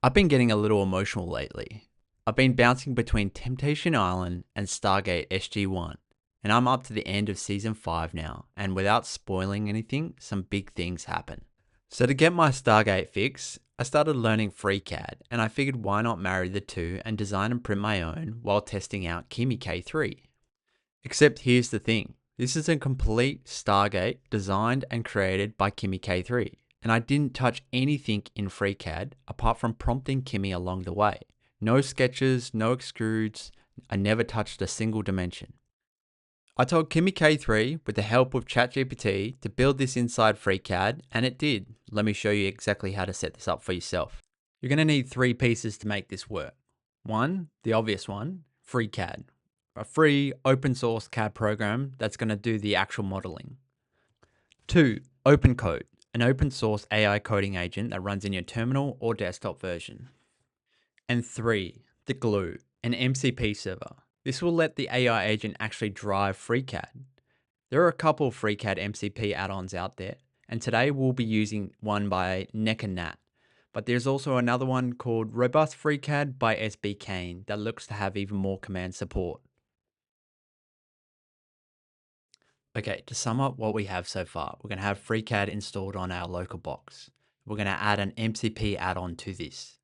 I've been getting a little emotional lately. I've been bouncing between Temptation Island and Stargate SG-1, and I'm up to the end of Season 5 now, and without spoiling anything, some big things happen. So to get my Stargate fix, I started learning FreeCAD, and I figured why not marry the two and design and print my own while testing out Kimi K3. Except here's the thing, this is a complete Stargate designed and created by Kimi K3. And I didn't touch anything in FreeCAD apart from prompting Kimi along the way. No sketches, no extrudes, I never touched a single dimension. I told Kimi K3 with the help of ChatGPT to build this inside FreeCAD, and it did. Let me show you exactly how to set this up for yourself. You're going to need three pieces to make this work. One, the obvious one, FreeCAD, a free open source CAD program that's going to do the actual modeling. Two, opencode, an open source AI coding agent that runs in your terminal or desktop version. And three, the glue, an MCP server. This will let the AI agent actually drive FreeCAD. There are a couple of FreeCAD MCP add-ons out there, and today we'll be using one by Neck and Nat. But there's also another one called Robust FreeCAD by SB Kane that looks to have even more command support. Okay, to sum up what we have so far, we're going to have FreeCAD installed on our local box. We're going to add an MCP add-on to this.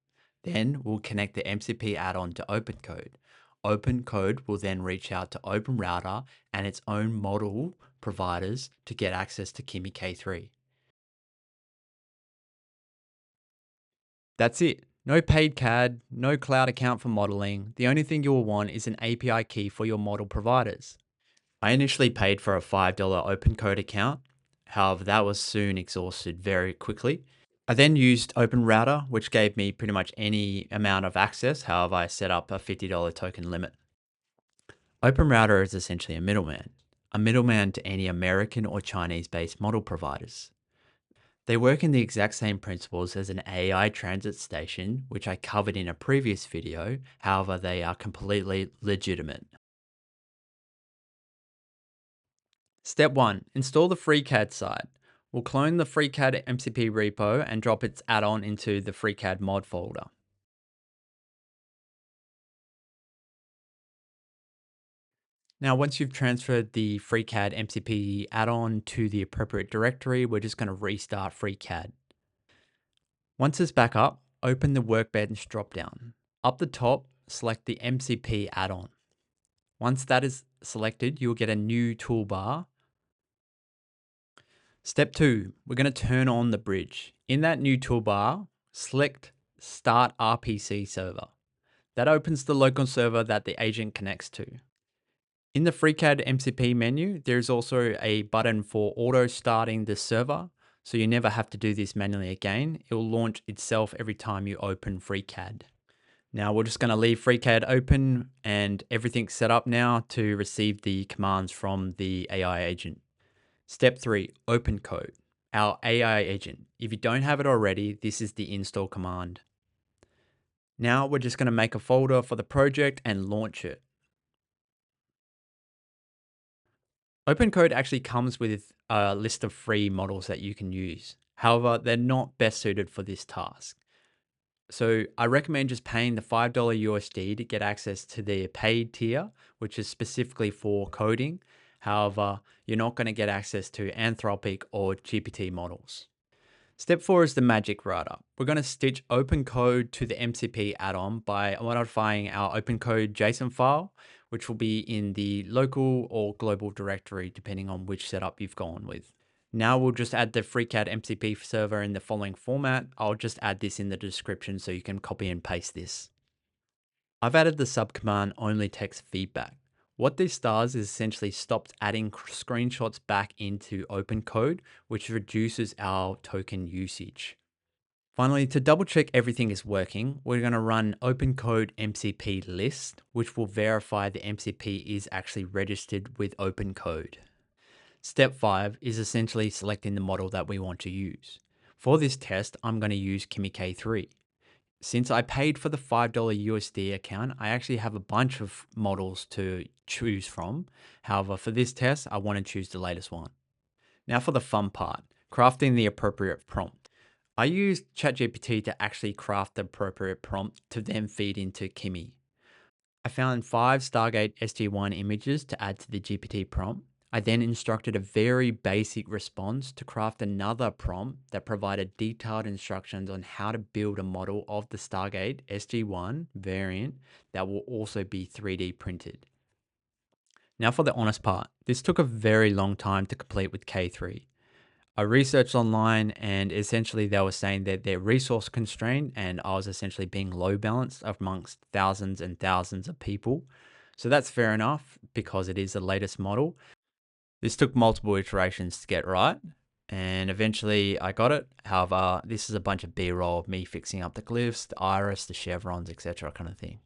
Then we'll connect the MCP add-on to opencode. Opencode will then reach out to OpenRouter and its own model providers to get access to Kimi K3. That's it. No paid CAD, no cloud account for modeling. The only thing you will want is an API key for your model providers. I initially paid for a $5 opencode account. However, that was soon exhausted very quickly. I then used OpenRouter, which gave me pretty much any amount of access. However, I set up a $50 token limit. OpenRouter is essentially a middleman to any American or Chinese-based model providers. They work in the exact same principles as an AI transit station, which I covered in a previous video. However, they are completely legitimate. Step 1. Install the FreeCAD site. We'll clone the FreeCAD MCP repo and drop its add-on into the FreeCAD mod folder. Now, once you've transferred the FreeCAD MCP add-on to the appropriate directory, we're just going to restart FreeCAD. Once it's back up, open the Workbench dropdown. Up the top, select the MCP add-on. Once that is selected, you'll get a new toolbar. Step 2, we're going to turn on the bridge. In that new toolbar, select Start RPC Server. That opens the local server that the agent connects to. In the FreeCAD MCP menu, there's also a button for auto starting the server, so you never have to do this manually again. It will launch itself every time you open FreeCAD. Now we're just going to leave FreeCAD open and everything's set up now to receive the commands from the AI agent. Step 3, opencode, our AI agent. If you don't have it already, this is the install command. Now we're just going to make a folder for the project and launch it. Opencode actually comes with a list of free models that you can use. However, they're not best suited for this task. So I recommend just paying the $5 USD to get access to the paid tier, which is specifically for coding. However, you're not going to get access to Anthropic or GPT models. Step 4 is the magic writer. We're going to stitch opencode to the MCP add-on by modifying our opencode JSON file, which will be in the local or global directory, depending on which setup you've gone with. Now we'll just add the FreeCAD MCP server in the following format. I'll just add this in the description so you can copy and paste this. I've added the subcommand only text feedback. What this does is essentially stops adding screenshots back into opencode, which reduces our token usage. Finally, to double check everything is working, we're going to run opencode MCP list, which will verify the MCP is actually registered with opencode. Step 5 is essentially selecting the model that we want to use. For this test, I'm going to use Kimi K3. Since I paid for the $5 USD account, I actually have a bunch of models to choose from. However, for this test, I want to choose the latest one. Now for the fun part, crafting the appropriate prompt. I used ChatGPT to actually craft the appropriate prompt to then feed into Kimi. I found 5 Stargate SG1 images to add to the GPT prompt. I then instructed a very basic response to craft another prompt that provided detailed instructions on how to build a model of the Stargate SG1 variant that will also be 3D printed. Now for the honest part, this took a very long time to complete with K3. I researched online and essentially they were saying that they're resource constrained and I was essentially being low balanced amongst thousands and thousands of people. So that's fair enough because it is the latest model. This took multiple iterations to get right and eventually I got it. However, this is a bunch of B-roll of me fixing up the glyphs, the iris, the chevrons, etc. kind of thing.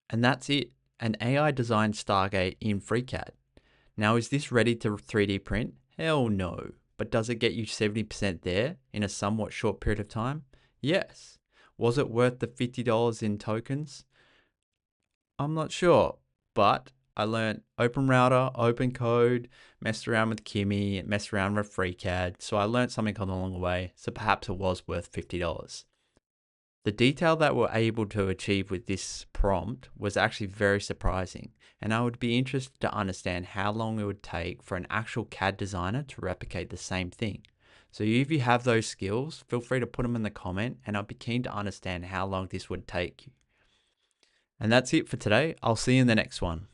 And that's it, an AI designed Stargate in FreeCAD. Now, is this ready to 3D print? Hell no. But does it get you 70% there in a somewhat short period of time? Yes. Was it worth the $50 in tokens? I'm not sure, but I learned OpenRouter, opencode, messed around with Kimi, messed around with FreeCAD, so I learned something along the way, so perhaps it was worth $50. The detail that we're able to achieve with this prompt was actually very surprising, and I would be interested to understand how long it would take for an actual CAD designer to replicate the same thing. So if you have those skills, feel free to put them in the comment, and I'd be keen to understand how long this would take you. And that's it for today. I'll see you in the next one.